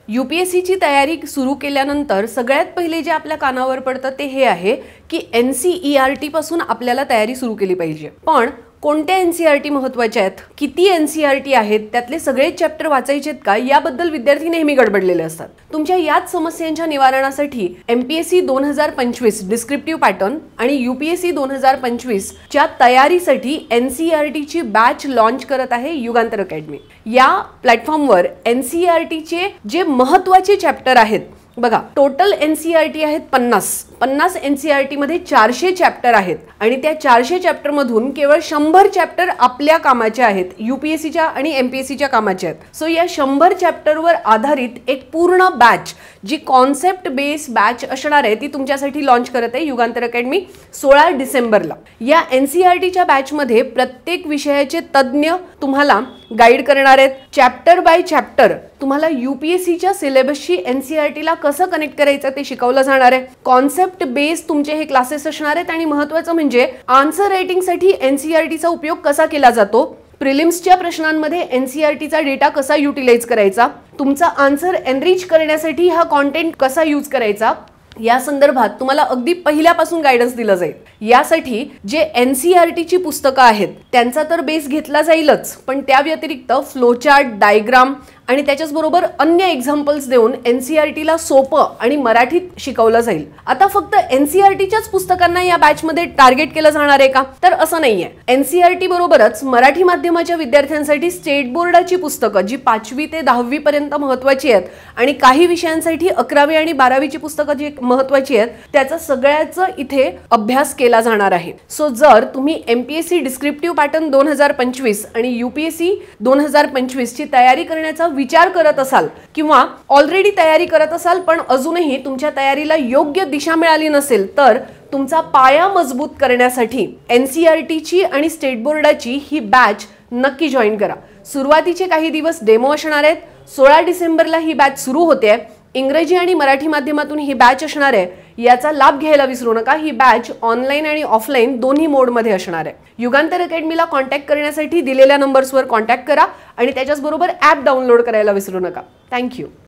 यूपीएससीची तयारी सुरू केल्यानंतर सगळ्यात पहिले जे आपल्या कानावर पडतं ते हे आहे की एनसीईआरटी पासून आपल्याला तयारी सुरू केली पाहिजे। पण कोणत्या एनसीईआरटी महत्त्वाच्या आहेत, किती एनसीईआरटी आहेत, त्यातले सगळे चॅप्टर वाचायचे आहेत का, याबद्दल विद्यार्थी नेहमी गडबडलेले असतात। तुमच्या याच समस्यांच्या निवारणासाठी एमपीएससी 2025 डिस्क्रिप्टिव्ह पॅटर्न आणि यूपीएससी 2025 च्या तयारीसाठी एनसीईआरटीची बॅच लॉन्च करत आहे युगांतर अकॅडमी। या प्लॅटफॉर्मवर एनसीईआरटीचे जे महत्त्वाचे चॅप्टर आहेत, बघा टोटल एनसीईआरटी आहेत 50 एनसीईआरटी मध्ये 400 चॅप्टर आहेत आणि त्या 400 चॅप्टर मधून केवळ 100 चॅप्टर आपल्या कामाचे आहेत, यूपीएससीच्या आणि एमपीएससीच्या कामाचे आहेत। सो या 100 चॅप्टरवर आधारित एक पूर्ण बॅच जी कॉन्सेप्ट बेस बॅच असणार आहे ती तुमच्यासाठी लॉन्च करत आहे युगांतर अकॅडमी 16 डिसेंबरला। या एनसीईआरटीच्या बॅच मध्ये प्रत्येक विषयाचे तज्ञ तुम्हाला गाईड करणार आहेत। चॅप्टर बाय चॅप्टर तुम्हाला यूपीएससीच्या सिलेबसशी एनसीईआरटीला कसं कनेक्ट करायचं ते शिकवलं जाणार आहे। कॉन्सेप्ट बेस तुमचे हे क्लासेस असणार आहेत आणि महत्त्वाचं म्हणजे आन्सर रायटिंगसाठी एनसीईआरटीचा उपयोग कसा केला जातो, प्रिलिम्सच्या प्रश्नांमध्ये एनसीईआरटीचा डेटा कसा युटिलाइज करायचा, तुमचा आन्सर एनरिच करण्यासाठी हा कंटेंट कसा यूज करायचा, या संदर्भात तुम्हाला अगदी पहिल्यापासून गायडन्स दिलं जाईल। यासाठी जे एनसीईआरटीची पुस्तकं आहेत त्यांचा तर बेस घेतला जाईलच, पण त्या व्यतिरिक्त फ्लोचार्ट, डायग्राम आणि त्याच्याच बरोबर अन्य एक्झाम्पल्स देऊन एनसीईआरटीला सोपं आणि मराठीत शिकवलं जाईल। आता फक्त एनसीईआरटीच्याच पुस्तकांना या बॅच मध्ये टार्गेट केलं जाणार आहे का, तर असं नाहीये। एनसीईआरटी बरोबरच मराठी माध्यमाच्या विद्यार्थ्यांसाठी स्टेट बोर्डाची पुस्तकं जी 5वी ते 10वी पर्यंत महत्त्वाची आहेत आणि काही विषयांसाठी 11वी आणि 12वीची पुस्तकं जी महत्त्वाची आहेत त्याचा सगळ्याचा इथे अभ्यास केला जाणार आहे। सो जर तुम्ही एमपीएससी डिस्क्रिप्टिव्ह पॅटर्न 2025 आणि यूपीएससी 2025 ची तयारी करण्याचा विचार करत असाल किंवा ऑलरेडी तयारी करत असाल पण अजूनही तुमच्या तयारीला योग्य दिशा मिळाली नसेल, तर तुमचा पाया मजबूत करण्यासाठी एनसीईआरटीची आणि स्टेट बोर्डाची ही बॅच नक्की जॉईन करा। सुरुवातीचे काही दिवस डेमो असणार आहेत। 16 डिसेंबरला ही बॅच सुरू होते। इंग्रजी आणि मराठी माध्यमातून ही बॅच असणार आहे, याचा लाभ घ्यायला विसरू नका। ही बॅच ऑनलाईन आणि ऑफलाईन दोन्ही मोडमध्ये असणार आहे। युगांतर अकॅडमीला कॉन्टॅक्ट करण्यासाठी दिलेल्या नंबर्सवर कॉन्टॅक्ट करा आणि त्याच्याच बरोबर ॲप डाउनलोड करायला विसरू नका। थँक्यू।